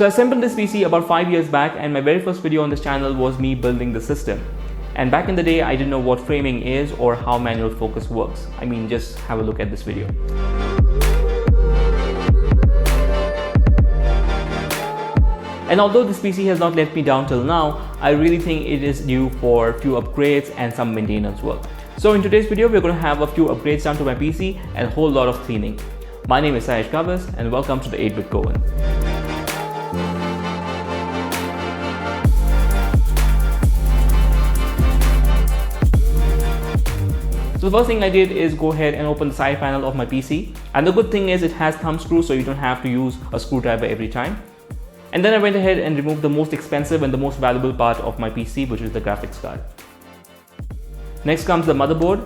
So I assembled this PC about 5 years back, and my very first video on this channel was me building the system. And back in the day, I didn't know what framing is or how manual focus works. I mean, just have a look at this video. And although this PC has not let me down till now, I really think it is due for a few upgrades and some maintenance work. So in today's video, we're going to have a few upgrades done to my PC and a whole lot of cleaning. My name is AlexiAction and welcome to the 8-Bit Coven. So the first thing I did is go ahead and open the side panel of my PC. And the good thing is it has thumb screws, so you don't have to use a screwdriver every time. And then I went ahead and removed the most expensive and the most valuable part of my PC, which is the graphics card. Next comes the motherboard.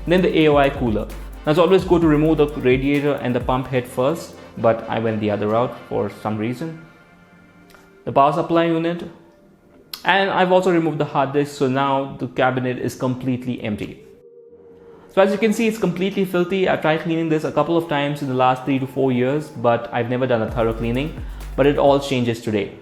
Then the AOI cooler. Now it's always good to remove the radiator and the pump head first, but I went the other route for some reason. The power supply unit. And I've also removed the hard disk, so now the cabinet is completely empty. So as you can see, it's completely filthy. I've tried cleaning this a couple of times in the last 3 to 4 years, but I've never done a thorough cleaning. But it all changes today.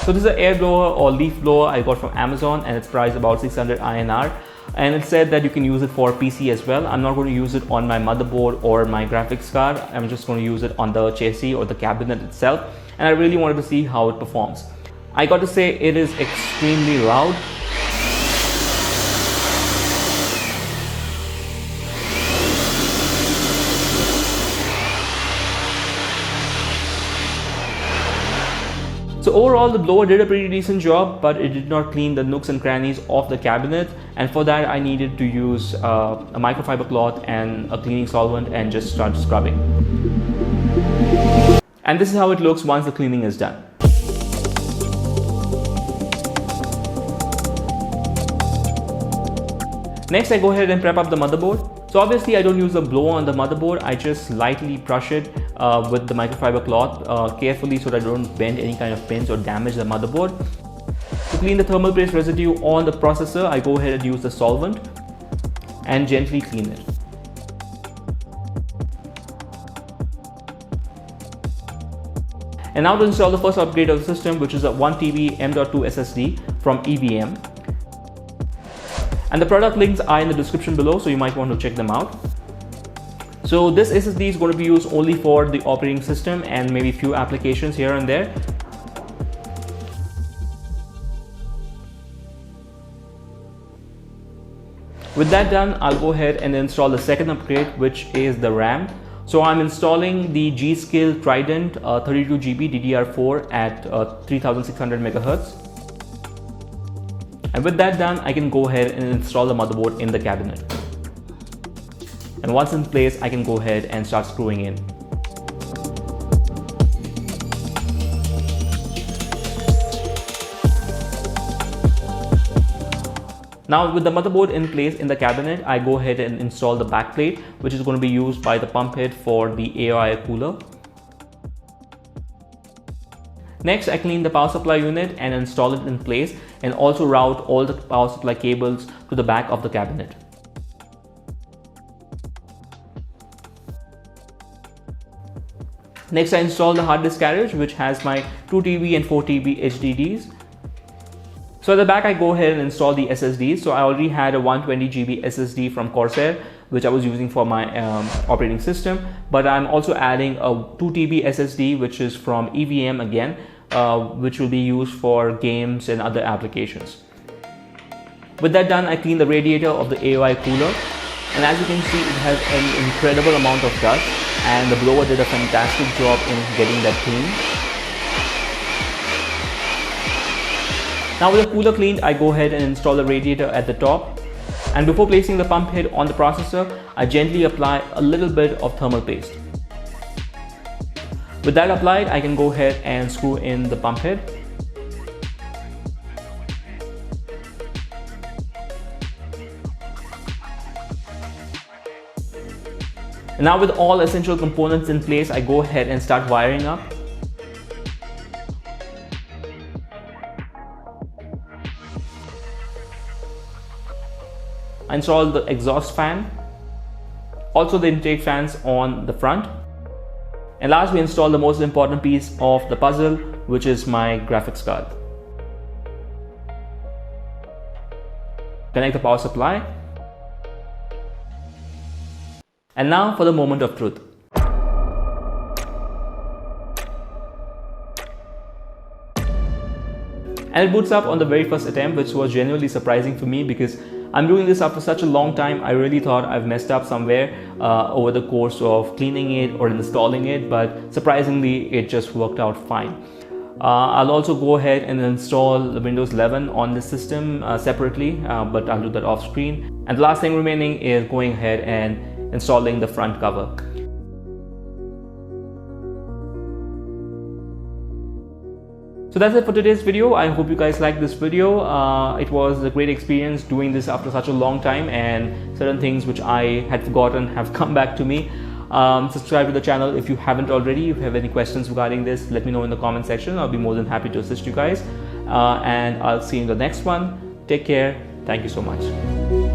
So this is an air blower or leaf blower I got from Amazon, and it's priced about 600 INR. And it said that you can use it for PC as well. I'm not going to use it on my motherboard or my graphics card. I'm just going to use it on the chassis or the cabinet itself. And I really wanted to see how it performs. I got to say, it is extremely loud. So overall, the blower did a pretty decent job, but it did not clean the nooks and crannies of the cabinet. And for that, I needed to use a microfiber cloth and a cleaning solvent and just start scrubbing. And this is how it looks once the cleaning is done. Next, I go ahead and prep up the motherboard. So obviously I don't use a blower on the motherboard. I just lightly brush it with the microfiber cloth carefully so that I don't bend any kind of pins or damage the motherboard. To clean the thermal paste residue on the processor, I go ahead and use the solvent and gently clean it. And now to install the first upgrade of the system, which is a 1 TB m.2 SSD from EVM. And the product links are in the description below, so you might want to check them out. So this SSD is going to be used only for the operating system and maybe a few applications here and there. With that done, I'll go ahead and install the second upgrade, which is the RAM. So I'm installing the G.Skill Trident 32GB DDR4 at 3600 MHz. And with that done, I can go ahead and install the motherboard in the cabinet. And once in place, I can go ahead and start screwing in. Now with the motherboard in place in the cabinet, I go ahead and install the backplate, which is going to be used by the pump head for the AOI cooler. Next, I clean the power supply unit and install it in place, and also route all the power supply cables to the back of the cabinet. Next, I install the hard disk carriage, which has my 2 TB and 4 TB HDDs. So at the back, I go ahead and install the SSDs. So I already had a 120 GB SSD from Corsair, which I was using for my operating system. But I'm also adding a 2 TB SSD, which is from EVM again, which will be used for games and other applications. With that done, I clean the radiator of the AOI cooler. And as you can see, it has an incredible amount of dust, and the blower did a fantastic job in getting that clean. Now with the cooler cleaned, I go ahead and install the radiator at the top. And before placing the pump head on the processor, I gently apply a little bit of thermal paste. With that applied, I can go ahead and screw in the pump head. And now with all essential components in place, I go ahead and start wiring up. installed the exhaust fan, also the intake fans on the front. And last, we installed the most important piece of the puzzle, which is my graphics card. Connect the power supply. And now for the moment of truth. And it boots up on the very first attempt, which was genuinely surprising for me because I'm doing this after such a long time. I really thought I've messed up somewhere over the course of cleaning it or installing it, but surprisingly it just worked out fine. I'll also go ahead and install the Windows 11 on the system separately, but I'll do that off screen. And the last thing remaining is going ahead and installing the front cover. So that's it for today's video. I hope you guys liked this video. It was a great experience doing this after such a long time, and certain things which I had forgotten have come back to me. Subscribe to the channel if you haven't already. If you have any questions regarding this, let me know in the comment section. I'll be more than happy to assist you guys. And I'll see you in the next one. Take care. Thank you so much.